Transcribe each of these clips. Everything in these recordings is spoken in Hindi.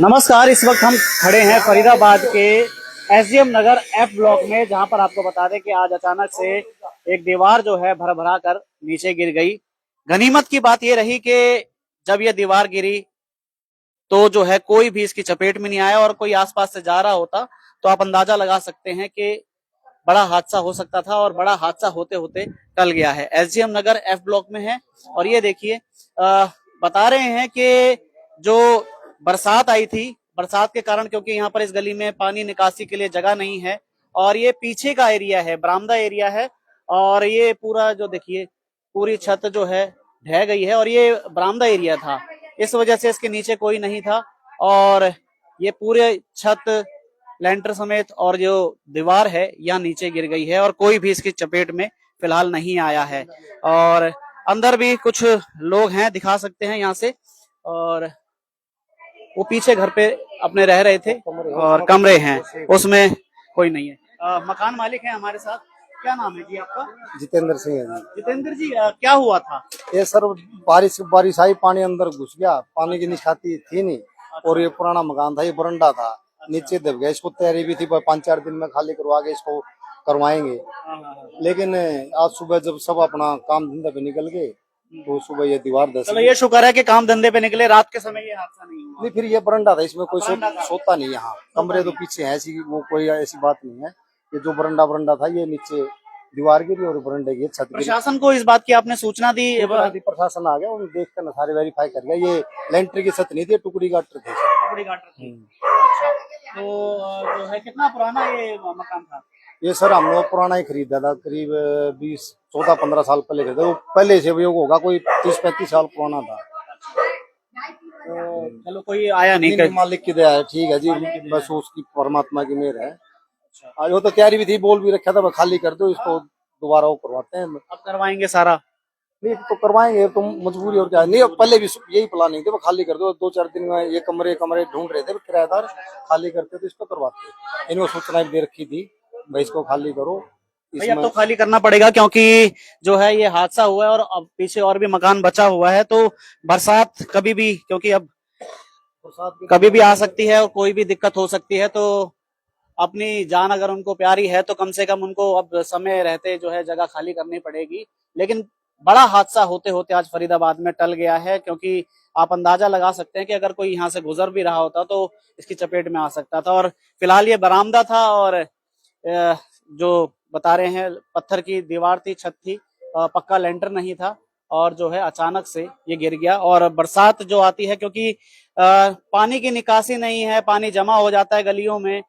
नमस्कार। इस वक्त हम खड़े हैं फरीदाबाद के एसडीएम नगर एफ ब्लॉक में, जहां पर आपको बता दें कि आज अचानक से एक दीवार जो है भर भरा कर नीचे गिर गई। गनीमत की बात यह रही कि जब यह दीवार गिरी तो जो है कोई भी इसकी चपेट में नहीं आया, और कोई आसपास से जा रहा होता तो आप अंदाजा लगा सकते हैं कि बड़ा हादसा हो सकता था, और बड़ा हादसा होते होते टल गया है। एसडीएम नगर एफ ब्लॉक में है, और ये देखिए बता रहे हैं कि जो बरसात आई थी, बरसात के कारण, क्योंकि यहाँ पर इस गली में पानी निकासी के लिए जगह नहीं है, और ये पीछे का एरिया है, बरामदा एरिया है, और ये पूरा जो देखिए पूरी छत जो है ढह गई है, और ये बरामदा एरिया था, इस वजह से इसके नीचे कोई नहीं था, और ये पूरे छत लेंटर समेत और जो दीवार है यहाँ नीचे गिर गई है, और कोई भी इसकी चपेट में फिलहाल नहीं आया है। और अंदर भी कुछ लोग हैं, दिखा सकते हैं यहाँ से, और वो पीछे घर पे अपने रह रहे थे, और कमरे हैं उसमें कोई नहीं है। मकान मालिक है हमारे साथ। क्या नाम है जी आपका? जितेंद्र सिंह है जी। जितेंद्र जी, क्या हुआ था? ये सर बारिश आई, पानी अंदर घुस गया, पानी की निकासी थी नहीं, और ये पुराना मकान था, ये बरंडा था, नीचे दब गया। इसको तैयारी भी थी 5-4 दिन में खाली करवा के इसको करवाएंगे, लेकिन आज सुबह जब सब अपना काम धंधा पे निकल गए तो सुबह ये दीवार धस चलो ये शुक्र है कि काम धंधे पे निकले, रात के समय ये हादसा नहीं हुआ। नहीं, फिर ये बरंडा था, इसमें कोई सोता नहीं। यहाँ कमरे तो पीछे है, ऐसी वो कोई ऐसी बात नहीं है। ये जो बरंडा था, ये नीचे दीवार गिरी और बरंडे की छत गिरी। प्रशासन को इस बात की आपने सूचना दी? प्रशासन आ गया, उन्होंने देख कर सारे वेरीफाई कर लिया। ये लेंटर की छत नहीं थी, टुकड़ी गाटर थी। टुकड़ी गाटर थी। अच्छा, तो जो है कितना पुराना ये मकान था? ये सर हम लोग पुराना ही खरीदा था, करीब 14-15 साल पहले खरीदा। वो पहले से उपयोग होगा, कोई 30-35 साल पुराना था। तो चलो कोई आया नहीं, मालिक की दया है, ठीक है जी, बस उसकी परमात्मा की मेहर है। आज वो तो तैयारी भी थी, बोल भी रखा था खाली कर दो इसको, दोबारा वो करवाते हैं। अब करवाएंगे सारा? नहीं तो करवाएंगे, तुम मजबूरी और क्या। नहीं, पहले भी यही प्लानिंग थे, वो खाली कर दो 2-4 दिन में। ये कमरे ढूंढ रहे थे किराएदार, खाली करते तो इसको करवाते। इनको सूचना भी दे रखी थी, भाई इसको खाली करो। अब तो खाली करना पड़ेगा, क्योंकि जो है ये हादसा हुआ है, और अब पीछे और भी मकान बचा हुआ है, तो बरसात कभी भी, क्योंकि अब कभी भी आ सकती है और कोई भी दिक्कत हो सकती है, तो अपनी जान अगर उनको प्यारी है तो कम से कम उनको अब समय रहते जो है जगह खाली करनी पड़ेगी। लेकिन बड़ा हादसा होते होते आज फरीदाबाद में टल गया है, क्योंकि आप अंदाजा लगा सकते हैं कि अगर कोई यहाँ से गुजर भी रहा होता तो इसकी चपेट में आ सकता था। और फिलहाल ये बरामदा था, और जो बता रहे हैं पत्थर की दीवार थी, छत थी, पक्का लेंटर नहीं था, और जो है अचानक से ये गिर गया। और बरसात जो आती है, क्योंकि पानी की निकासी नहीं है, पानी जमा हो जाता है गलियों में,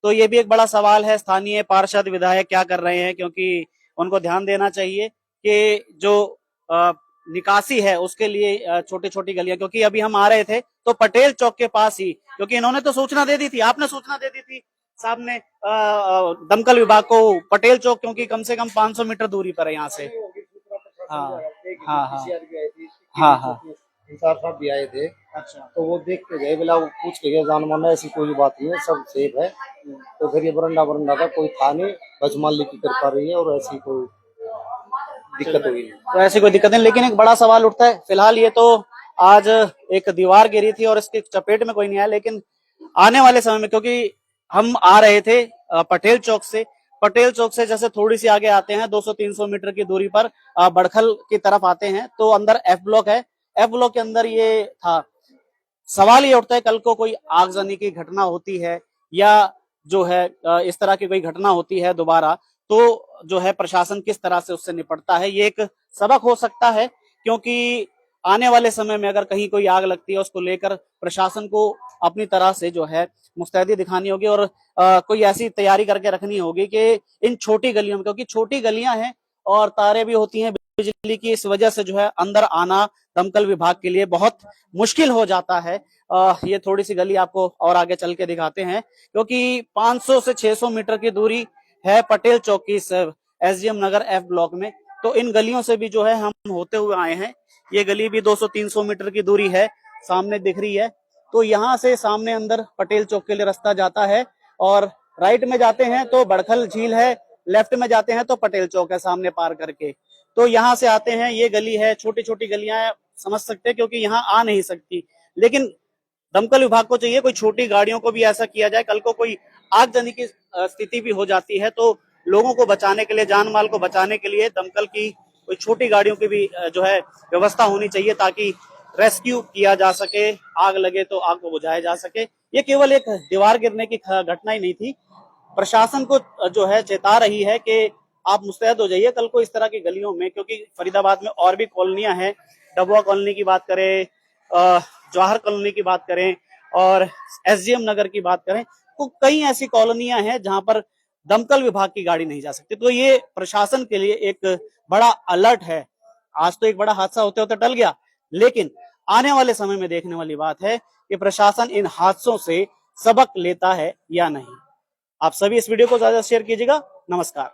तो ये भी एक बड़ा सवाल है। स्थानीय पार्षद विधायक क्या कर रहे हैं, क्योंकि उनको ध्यान देना चाहिए कि जो निकासी है उसके लिए छोटी छोटी गलियां, क्योंकि अभी हम आ रहे थे तो पटेल चौक के पास ही, क्योंकि इन्होंने तो सूचना दे दी थी, आपने सूचना दे दी थी साहब ने दमकल विभाग को, पटेल चौक, क्योंकि कम से कम 500 मीटर दूरी पर है यहाँ से। हाँ हाँ हाँ हाँ हाँ, साहब भी आए थे। अच्छा, तो वो देख के गए, बोला वो पूछ के गए, जान माना ऐसी कोई बात नहीं है, सब सेफ है। तो फिर ये बरंडा था, कोई था नहीं, बस मालिक की कृपा रही है, और ऐसी कोई दिक्कत हुई नहीं। तो ऐसी कोई दिक्कत नहीं, लेकिन एक बड़ा सवाल उठता है। फिलहाल ये तो आज एक दीवार गिरी थी और इसके चपेट में कोई नहीं आया, लेकिन आने वाले समय में, क्योंकि हम आ रहे थे पटेल चौक से जैसे थोड़ी सी आगे आते हैं 200-300 मीटर की दूरी पर बड़खल की तरफ आते हैं, तो अंदर एफ ब्लॉक है। एफ ब्लॉक के अंदर ये था। सवाल ये उठता है, कल को कोई आगजनी की घटना होती है, या जो है इस तरह की कोई घटना होती है दोबारा, तो जो है प्रशासन किस तरह से उससे निपटता है, ये एक सबक हो सकता है। क्योंकि आने वाले समय में अगर कहीं कोई आग लगती है, उसको लेकर प्रशासन को अपनी तरह से जो है मुस्तैदी दिखानी होगी, और कोई ऐसी तैयारी करके रखनी होगी कि इन छोटी गलियों में, क्योंकि छोटी गलियां हैं और तारें भी होती हैं बिजली की, इस वजह से जो है अंदर आना दमकल विभाग के लिए बहुत मुश्किल हो जाता है। ये थोड़ी सी गली आपको और आगे चल के दिखाते हैं, क्योंकि 500 से 600 मीटर की दूरी है पटेल चौक की एसडीएम नगर एफ ब्लॉक में। तो इन गलियों से भी जो है हम होते हुए आए हैं। ये गली भी 200-300 मीटर की दूरी है, सामने दिख रही है। तो यहाँ से सामने अंदर पटेल चौक के लिए रास्ता जाता है, और राइट में जाते हैं तो बड़खल झील है, लेफ्ट में जाते हैं तो पटेल चौक है सामने पार करके। तो यहाँ से आते हैं, ये गली है, छोटी छोटी गलियां हैं, समझ सकते हैं क्योंकि यहाँ आ नहीं सकती, लेकिन दमकल विभाग को चाहिए कोई छोटी गाड़ियों को भी ऐसा किया जाए। कल को कोई आगजनी की स्थिति भी हो जाती है तो लोगों को बचाने के लिए, जान माल को बचाने के लिए दमकल की कोई छोटी गाड़ियों की भी जो है व्यवस्था होनी चाहिए ताकि रेस्क्यू किया जा सके, आग लगे तो आग को बुझाया जा सके। ये केवल एक दीवार गिरने की घटना ही नहीं थी, प्रशासन को जो है चेता रही है कि आप मुस्तैद हो जाइए कल को इस तरह की गलियों में, क्योंकि फरीदाबाद में और भी कॉलोनियां हैं। डबुआ कॉलोनी की बात करें, जवाहर कॉलोनी की बात करें और एसडीएम नगर की बात करें, तो कई ऐसी कॉलोनियां हैं जहां पर दमकल विभाग की गाड़ी नहीं जा सकती। तो ये प्रशासन के लिए एक बड़ा अलर्ट है। आज तो एक बड़ा हादसा होते होते टल गया, लेकिन आने वाले समय में देखने वाली बात है कि प्रशासन इन हादसों से सबक लेता है या नहीं। आप सभी इस वीडियो को ज्यादा शेयर कीजिएगा। नमस्कार।